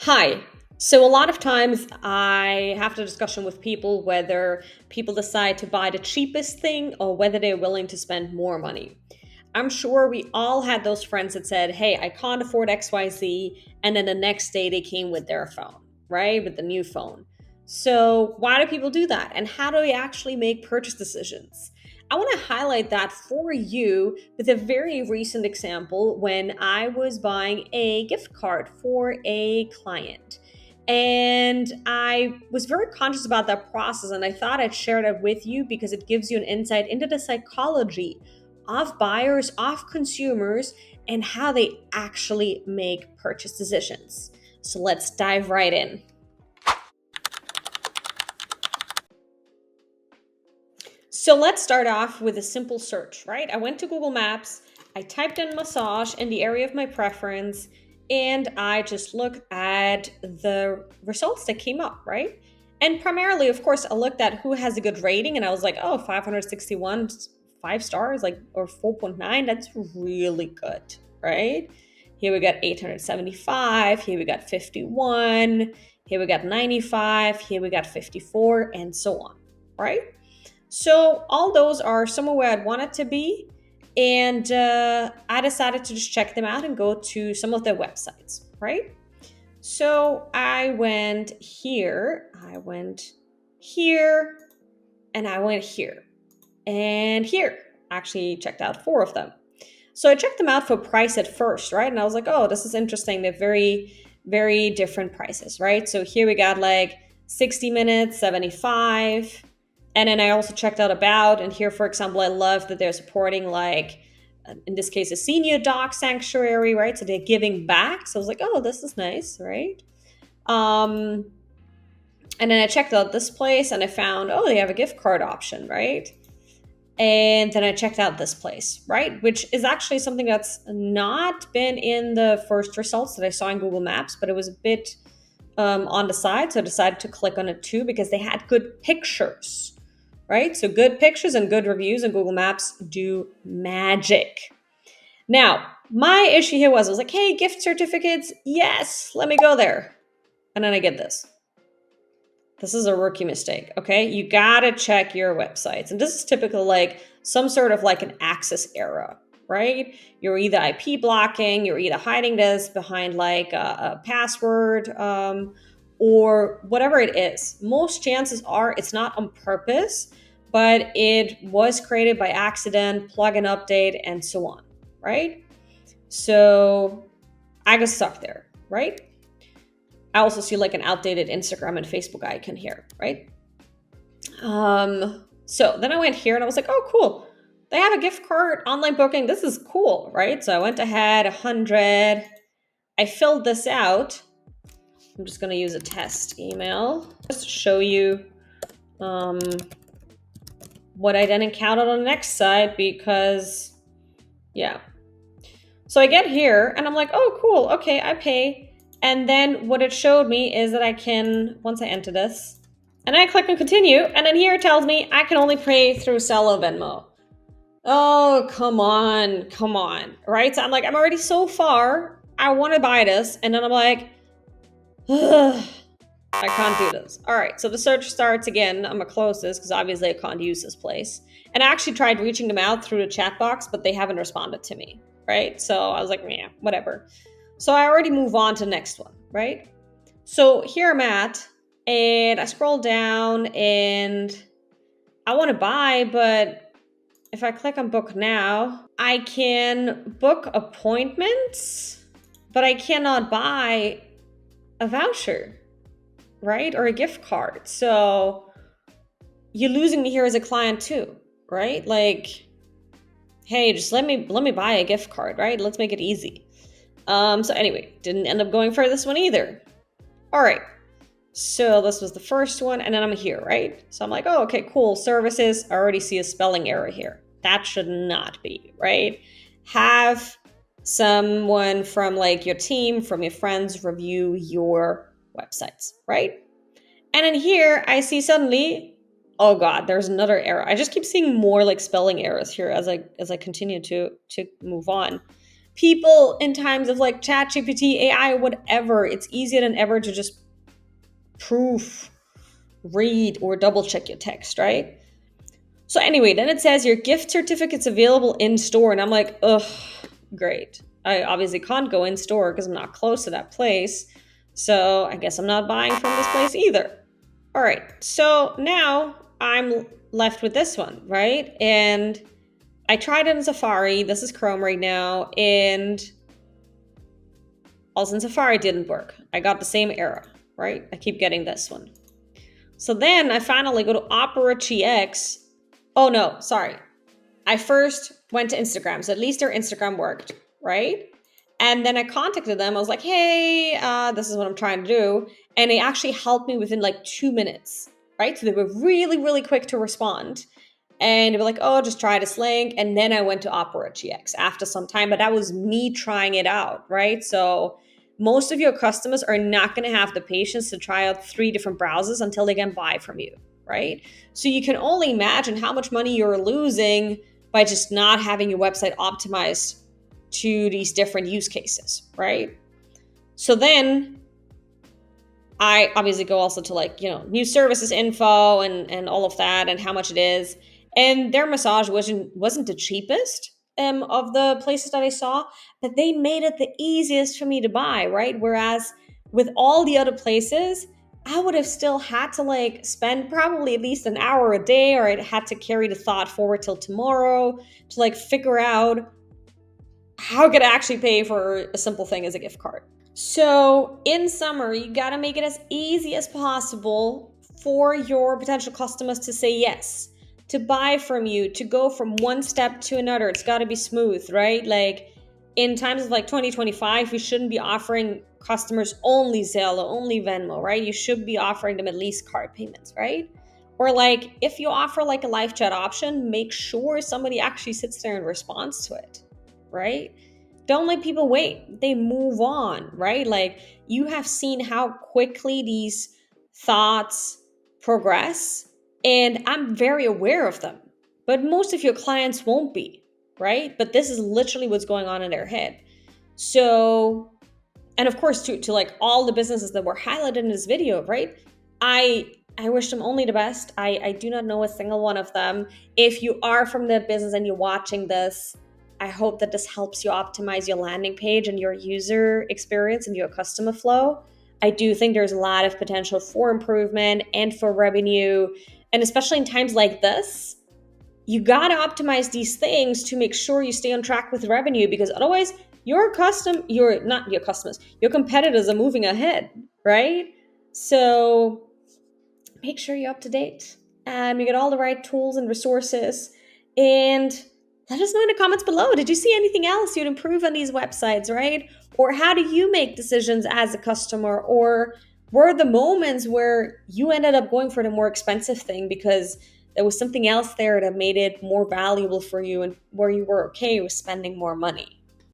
Hi. So, a lot of times I have the discussion with people whether people decide to buy the cheapest thing or whether they're willing to spend more money. I'm sure we all had those friends that said, "Hey, I can't afford XYZ," and then the next day they came with their phone, right? With the new phone. So, why do people do that? And how do we actually make purchase decisions? I want to highlight that for you with a very recent example when I was buying a gift card for a client. And I was very conscious about that process, and I thought I'd share that with you because it gives you an insight into the psychology of buyers, of consumers, and how they actually make purchase decisions. So let's dive right in. So let's start off with a simple search, right? I went to Google Maps, I typed in massage in the area of my preference, and I just looked at the results that came up, right? And primarily, of course, I looked at who has a good rating, and I was like, oh, 561, 5 stars, like, or 4.9, that's really good, right? Here we got 875, here we got 51, here we got 95, here we got 54, and so on, right? So all those are somewhere where I'd want it to be. And I decided to just check them out and go to some of their websites, right? So I went here, and I went here, and here. Actually checked out four of them. So I checked them out for price at first, right? And I was like, oh, this is interesting. They're very, very different prices, right? So here we got like 60 minutes, 75. And then I also checked out about, and here, for example, I love that they're supporting like, in this case, a senior dog sanctuary, right? So they're giving back. So I was like, oh, this is nice, right? Um, and then I checked out this place and I found, oh, they have a gift card option, right? And then I checked out this place, right? Which is actually something that's not been in the first results that I saw in Google Maps, but it was a bit on the side. So I decided to click on it too because they had good pictures, right? So good pictures and good reviews in Google Maps do magic. Now, my issue here was I was like, hey, gift certificates, yes, let me go there. And then I get this. This is a rookie mistake, okay? You gotta check your websites. And this is typical like some sort of like an access error, right? You're either IP blocking, you're either hiding this behind like a password, or whatever it is. Most chances are it's not on purpose, but it was created by accident, plugin update, and so on, right? So I got stuck there, right? I also see like an outdated Instagram and Facebook icon here, right? So then I went here and I was like, oh, cool. They have a gift card online booking. This is cool, right? So I went ahead, 100. I filled this out. I'm just going to use a test email just to show you um, what I then encountered on the next side because, yeah. So I get here and I'm like, oh, cool. Okay, I pay. And then what it showed me is that I can, once I enter this, and I click on continue, and then here it tells me I can only pay through Zelle or Venmo. Oh, come on, right? So I'm like, I'm already so far. I want to buy this, and then I'm like, ugh, I can't do this. All right, so the search starts again. I'm gonna close this because obviously I can't use this place. And I actually tried reaching them out through the chat box, but they haven't responded to me, right? So I was like, yeah, whatever. So I already move on to the next one, right? So here I'm at, and I scroll down, and I want to buy, but if I click on book now, I can book appointments, but I cannot buy a voucher, right? Or a gift card. So you're losing me here as a client too, right? Like, hey, just let me buy a gift card, right? Let's make it easy. So anyway, didn't end up going for this one either. All right. So this was the first one, and then I'm here, right? So I'm like, oh, okay, cool. Services. I already see a spelling error here. That should not be, right? Have someone from like your team, from your friends, review your websites, right? And then here I see suddenly, oh God, there's another error. I just keep seeing more like spelling errors here as I continue to move on. People in times of like ChatGPT, AI, whatever, it's easier than ever to just proof, read, or double check your text, right? So anyway, then it says your gift certificate's available in store. And I'm like, ugh, great. I obviously can't go in store because I'm not close to that place. So I guess I'm not buying from this place either. All right. So now I'm left with this one, right? And I tried it in Safari. This is Chrome right now. And also in Safari didn't work. I got the same error, right? I keep getting this one. So then I finally go to Opera GX. Oh no, sorry. I first went to Instagram, so at least their Instagram worked, right? And then I contacted them. I was like, hey, this is what I'm trying to do. And they actually helped me within like 2 minutes, right? So they were really, really quick to respond. And they were like, oh, just try this link. And then I went to Opera GX after some time, but that was me trying it out, right? So most of your customers are not going to have the patience to try out 3 different browsers until they can buy from you, right? So you can only imagine how much money you're losing by just not having your website optimized to these different use cases, right? So then I obviously go also to like, new services info and all of that and how much it is. And their massage wasn't the cheapest of the places that I saw, but they made it the easiest for me to buy, right? Whereas with all the other places, I would have still had to like spend probably at least an hour a day, or I had to carry the thought forward till tomorrow to like figure out how I could actually pay for a simple thing as a gift card. So, in summary, you got to make it as easy as possible for your potential customers to say yes, to buy from you, to go from one step to another. It's got to be smooth, right? Like in times of like 2025, we shouldn't be offering customers only Zelle, only Venmo, right? You should be offering them at least card payments, right? Or like if you offer like a live chat option, make sure somebody actually sits there and responds to it, right? Don't let people wait. They move on, right? Like you have seen how quickly these thoughts progress, and I'm very aware of them. But most of your clients won't be, right? But this is literally what's going on in their head. So, and of course, to like all the businesses that were highlighted in this video, right? I wish them only the best. I do not know a single one of them. If you are from the business and you're watching this, I hope that this helps you optimize your landing page and your user experience and your customer flow. I do think there's a lot of potential for improvement and for revenue. And especially in times like this, you got to optimize these things to make sure you stay on track with revenue, because otherwise your competitors are moving ahead, right? So make sure you're up to date. You get all the right tools and resources. And let us know in the comments below. Did you see anything else you'd improve on these websites, right? Or how do you make decisions as a customer? Or were the moments where you ended up going for the more expensive thing because there was something else there that made it more valuable for you and where you were okay with spending more money?